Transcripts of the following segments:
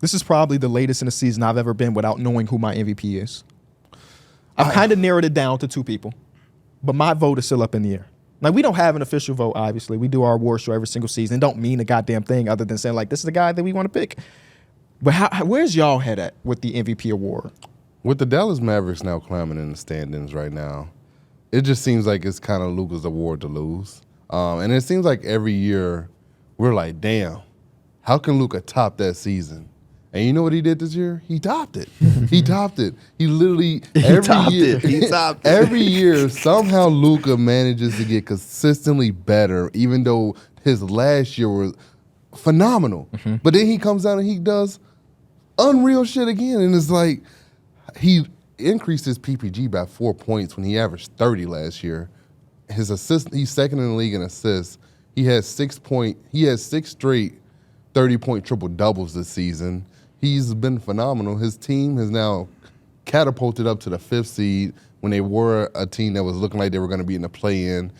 This is probably the latest in the season I've ever been without knowing who my MVP is. I've kind of narrowed it down to 2 people, but my vote is still up in the air. Like, we don't have an official vote, obviously. We do our award show every single season. It don't mean a goddamn thing other than saying, like, this is the guy that we want to pick. But where's y'all head at with the MVP award? With the Dallas Mavericks now climbing in the standings right now, it just seems like it's kind of Luka's award to lose. And it seems like every year we're like, damn, how can Luka top that season? And you know what he did this year? He topped it. He topped it. He literally every year somehow Luka manages to get consistently better, even though his last year was phenomenal. Mm-hmm. But then he comes out and he does unreal shit again, and it's like he increased his PPG by 4 points when he averaged 30 last year. His assist, he's second in the league in assists. He has 6 straight 30-point triple doubles this season. He's been phenomenal. His team has now catapulted up to the 5th seed when they were a team that was looking like they were going to be in the play-in.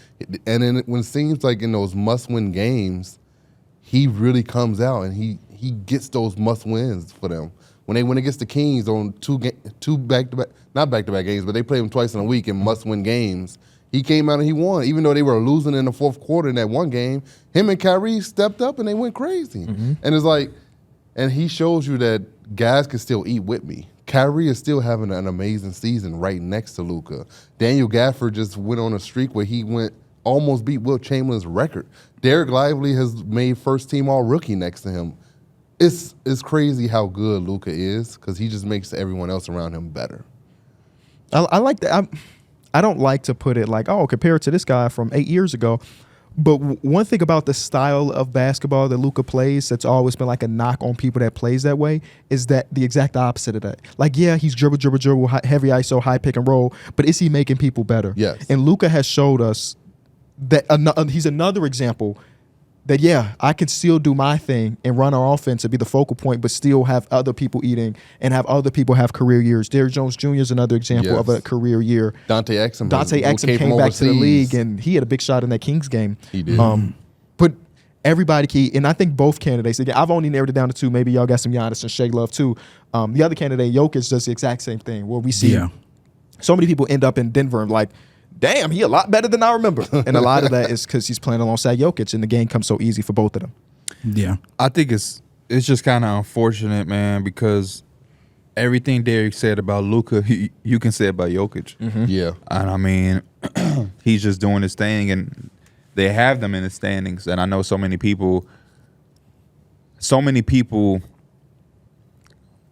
And then when it seems like in those must-win games, he really comes out and he gets those must-wins for them. When they went against the Kings on two back-to-back, not back-to-back games, but they played them twice in a week in must-win games, he came out and he won. Even though they were losing in the 4th quarter in that one game, him and Kyrie stepped up and they went crazy. Mm-hmm. And it's like, and he shows you that guys can still eat with me. Kyrie is still having an amazing season right next to Luka. Daniel Gafford just went on a streak where he almost beat Wilt Chamberlain's record. Derek Lively has made first-team all-rookie next to him. It's crazy how good Luka is because he just makes everyone else around him better. I like that. I don't like to put it like, oh, compared to this guy from 8 years ago. But one thing about the style of basketball that Luka plays that's always been like a knock on people that plays that way is that the exact opposite of that. Like, yeah, he's dribble, heavy ISO, high pick and roll, but is he making people better? Yes. And Luka has showed us that he's another example that, yeah, I can still do my thing and run our offense and be the focal point, but still have other people eating and have other people have career years. Derrick Jones Jr. is another example of a career year. Dante Exum came back to the league, and he had a big shot in that Kings game. He did. But everybody key, and I think both candidates, again, I've only narrowed it down to 2. Maybe y'all got some Giannis and Shea Love too. The other candidate, Jokic, does the exact same thing, where we see so many people end up in Denver and like, damn, he a lot better than I remember. And a lot of that is because he's playing alongside Jokic, and the game comes so easy for both of them. Yeah. I think it's just kind of unfortunate, man, because everything Darrick said about Luka, you can say about Jokic. Mm-hmm. Yeah. And I mean, he's just doing his thing, and they have them in the standings. And I know so many people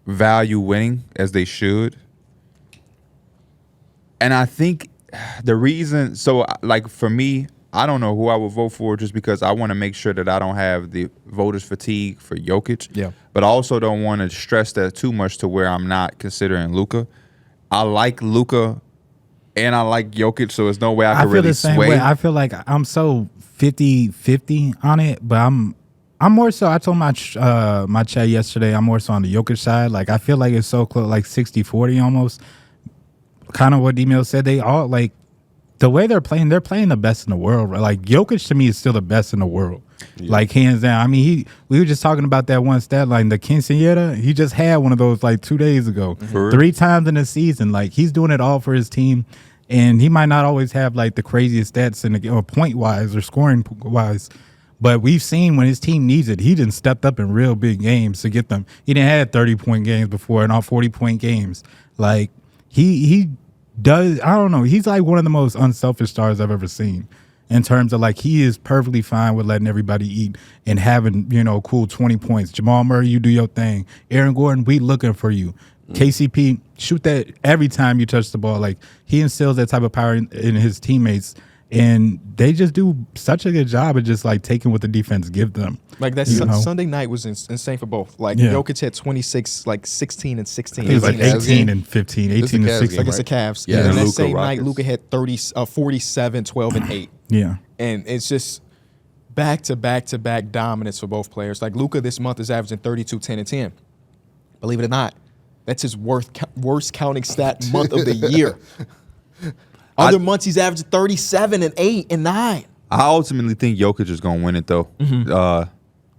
value winning as they should. And I think the reason, so like for me, I don't know who I would vote for just because I want to make sure that I don't have the voters fatigue for Jokic. Yeah. But I also don't want to stress that too much to where I'm not considering Luka. I like Luka and I like Jokic, so there's no way I could really feel the same sway. way. I feel like I'm so 50-50 on it, but I'm more so, I told my chat yesterday, I'm more so on the Jokic side. Like, I feel like it's so close, like 60-40 almost. Kind of what D-Mill said, they all, like, the way they're playing the best in the world. Right? Like, Jokic, to me, is still the best in the world. Yeah. Like, hands down. I mean, we were just talking about that one stat line, the quinceañera. He just had one of those, like, 2 days ago. Mm-hmm. 3 times in the season. Like, he's doing it all for his team. And he might not always have, like, the craziest stats in the, or point-wise or scoring-wise. But we've seen when his team needs it, he didn't step up in real big games to get them. He didn't have 30-point games before and all 40-point games. Like, he does, I don't know, he's like one of the most unselfish stars I've ever seen in terms of, like, he is perfectly fine with letting everybody eat and having, cool 20 points. Jamal Murray, you do your thing. Aaron Gordon, we looking for you. KCP, shoot that every time you touch the ball. Like, he instills that type of power in his teammates, and they just do such a good job of just, like, taking what the defense give them. Like, that Sunday night was insane for both. Like, Jokic had 26, like 16 and 16. He was like 18 and 15, 18 and 16. Like, it's the Cavs. Yeah, and that Luka same Rockets. night, Luka had 47, 12, and 8. Yeah. And it's just back-to-back-to-back dominance for both players. Like, Luka this month is averaging 32, 10, and 10. Believe it or not, that's his worst counting stat month of the year. Other months, he's averaging 37 and 8 and 9. I ultimately think Jokic is going to win it, though. Mm-hmm.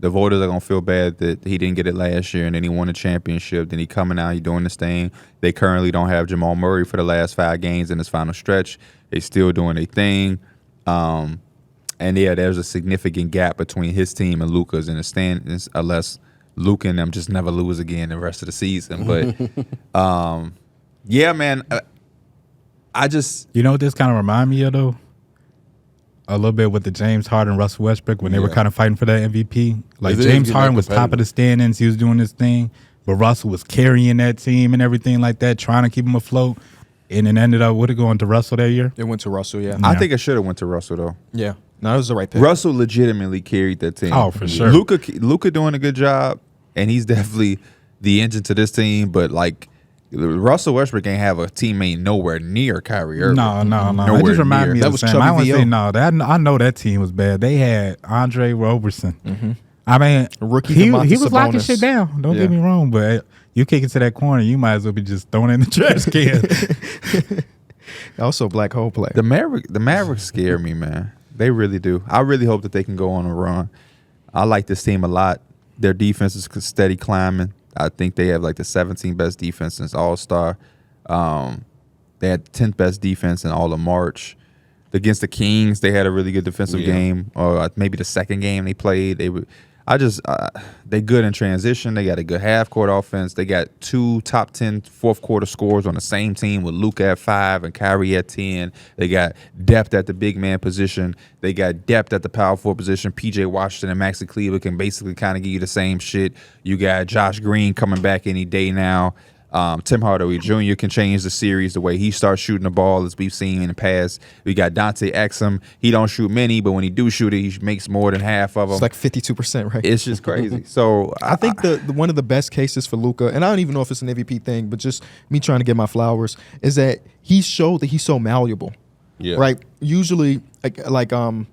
The voters are gonna feel bad that he didn't get it last year, and then he won a championship. Then he coming out, he doing this thing. They currently don't have Jamal Murray for the last 5 games in his final stretch. They still doing their thing, and yeah, there's a significant gap between his team and Luka's in the standings, unless Luka and them just never lose again the rest of the season. But yeah, man, I just You know what this kind of remind me of though? A little bit with the James Harden, Russell Westbrook when they were kind of fighting for that MVP. Like James Harden was top of the standings, he was doing his thing, but Russell was carrying that team and everything like that, trying to keep him afloat. And it ended up, would it going to Russell that year? It went to Russell, yeah. I think it should have went to Russell though. Yeah. No, that was the right pick. Russell legitimately carried that team. Oh, for sure. Luka doing a good job, and he's definitely the engine to this team. But like Russell Westbrook ain't have a teammate nowhere near Kyrie Irving. No. It Nowhere just reminded near. me That of was the same. I Chubby want to VO. say no. I know that team was bad. They had Andre Roberson. I mean, Rookie he Domantas was locking Sabonis. shit down. Don't Yeah. get me wrong, but you kick it to that corner, you might as well be just throwing it in the trash can. Also, black hole player. The Mavericks scare me, man. They really do. I really hope that they can go on a run. I like this team a lot. Their defense is steady climbing. I think they have like the 17th best defense since All-Star. They had the 10th best defense in all of March. Against the Kings, they had a really good defensive game. Or maybe the second game they played. They good in transition. They got a good half-court offense. They got 2 top 10 fourth-quarter scores on the same team with Luka at 5 and Kyrie at 10. They got depth at the big man position. They got depth at the power forward position. P.J. Washington and Maxi Kleber can basically kind of give you the same shit. You got Josh Green coming back any day now. Tim Hardaway Jr. can change the series the way he starts shooting the ball, as we've seen in the past. We got Dante Exum. He don't shoot many, but when he do shoot it, he makes more than half of them. It's like 52%, right? It's just crazy. So I think the one of the best cases for Luka, and I don't even know if it's an MVP thing, but just me trying to get my flowers, is that he showed that he's so malleable. Yeah. Right. Usually, I'm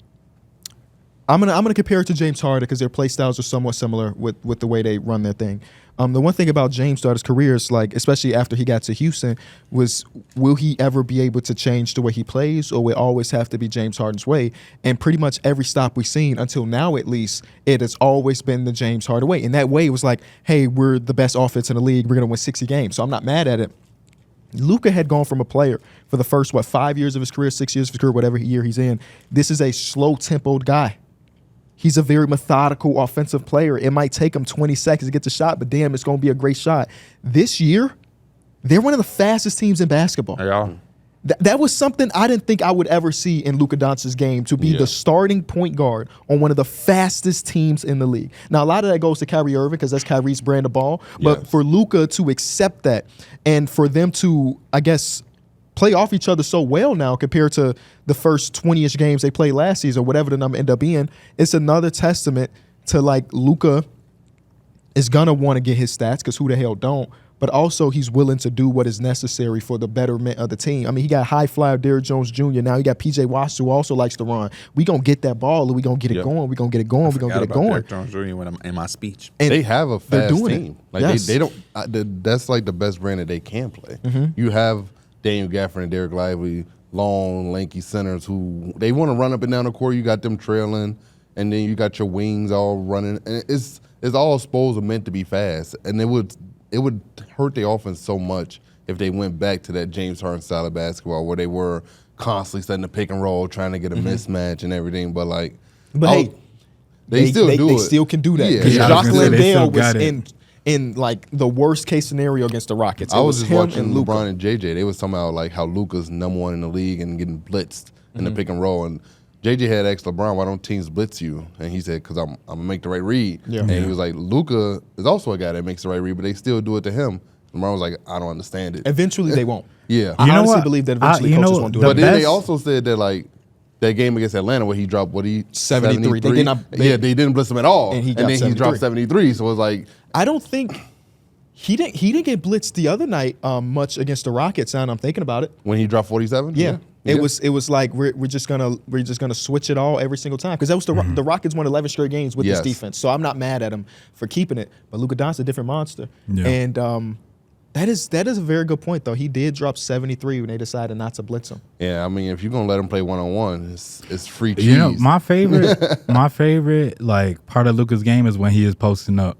gonna compare it to James Harden because their play styles are somewhat similar with the way they run their thing. The one thing about James throughout his career is, like, especially after he got to Houston, was will he ever be able to change the way he plays, or will it always have to be James Harden's way? And pretty much every stop we've seen until now, at least, it has always been the James Harden way. And that way was like, hey, we're the best offense in the league. We're gonna win 60 games. So I'm not mad at it. Luka had gone from a player for the first 5 years of his career, 6 years of his career, whatever year he's in. This is a slow-tempoed guy. He's a very methodical offensive player. It might take him 20 seconds to get the shot, but damn, it's going to be a great shot. This year, they're one of the fastest teams in basketball. yeah. That was something I didn't think I would ever see in Luka Doncic's game, to be the starting point guard on one of the fastest teams in the league. Now, a lot of that goes to Kyrie Irving because that's Kyrie's brand of ball. But for Luka to accept that, and for them to, I guess, play off each other so well now compared to the first 20-ish games they played last season, or whatever the number ended up being, it's another testament to, like, Luka is going to want to get his stats, because who the hell don't, but also he's willing to do what is necessary for the betterment of the team. I mean, he got high flyer Darrick Jones Jr. Now he got P.J. Washington, who also likes to run. We going to get that ball, and we going to get it going. We going to get it going. We going to get it going. Derrick Jones Jr. when I'm in my speech. And they have a they're fast doing team. it. Like Yes. they don't. That's like the best brand that they can play. You have Daniel Gafford and Derek Lively, long, lanky centers who they want to run up and down the court. You got them trailing, and then you got your wings all running, and it's all supposed to meant to be fast. And it would hurt the offense so much if they went back to that James Harden style of basketball where they were constantly setting the pick and roll, trying to get a mismatch and everything. But hey, they still do it. They still can do that. Yeah. Because Yeah, I was Jacques gonna say, they still Landale was got it. in like the worst case scenario against the Rockets. I was just him watching and Luka. LeBron and JJ. They was talking about like how Luka's number one in the league and getting blitzed in the pick and roll. And JJ had asked LeBron, "Why don't teams blitz you?" And he said, "Because I'm gonna make the right read." Yeah. And he was like, "Luka is also a guy that makes the right read, but they still do it to him." LeBron was like, "I don't understand it." Eventually, they won't. Yeah. I You know honestly what? believe that eventually coaches won't do it. But then they best- also said that like that game against Atlanta where he dropped 73. They did not- they didn't blitz him at all, And he got then he 73. dropped 73. So it was like I don't think he didn't get blitzed the other night much against the Rockets. Now I'm thinking about it. when he dropped 47. Yeah. It was like we're just gonna switch it all every single time, because that was the Rockets won 11 straight games with this Yes. defense. So I'm not mad at him for keeping it. But Luka Doncic's a different monster. Yeah. And That is a very good point, though. He did drop 73 when they decided not to blitz him. Yeah, I mean, if you're gonna let him play 1-on-1, it's free cheese. You know, my favorite like part of Luka's game is when he is posting up,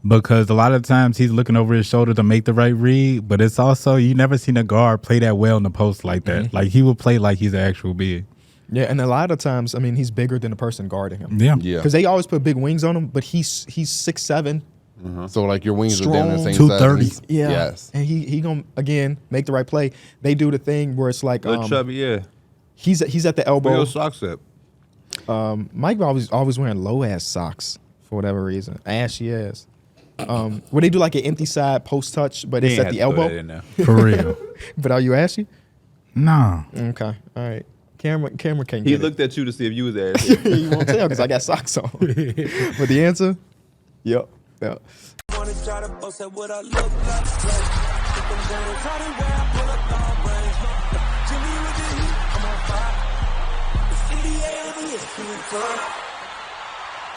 because a lot of times he's looking over his shoulder to make the right read, but it's also you never seen a guard play that well in the post like that. Like he will play like he's an actual big. Yeah, and a lot of times, I mean, he's bigger than the person guarding him. Yeah, Yeah. Because they always put big wings on him, but he's 6'7". So like your wings are damn the same 230. size. Yeah. Yes. And he gonna again make the right play. They do the thing where it's like Chubby, yeah. he's at the elbow. Where your socks at? Mike always wearing low ass socks for whatever reason. Ashy ass. Where they do like an empty side post touch, but it's at the elbow. for real. But are you ashy? Nah. Okay. All right. Camera can't He get looked at you to see if you was there. You won't tell because I got socks on. But the answer? Yep. Wanna try to boast at what I look like. Think I'm gonna try to wear I pull up long range. Jimmy with the heat, I'm on fire. It's NBA on the ESPN.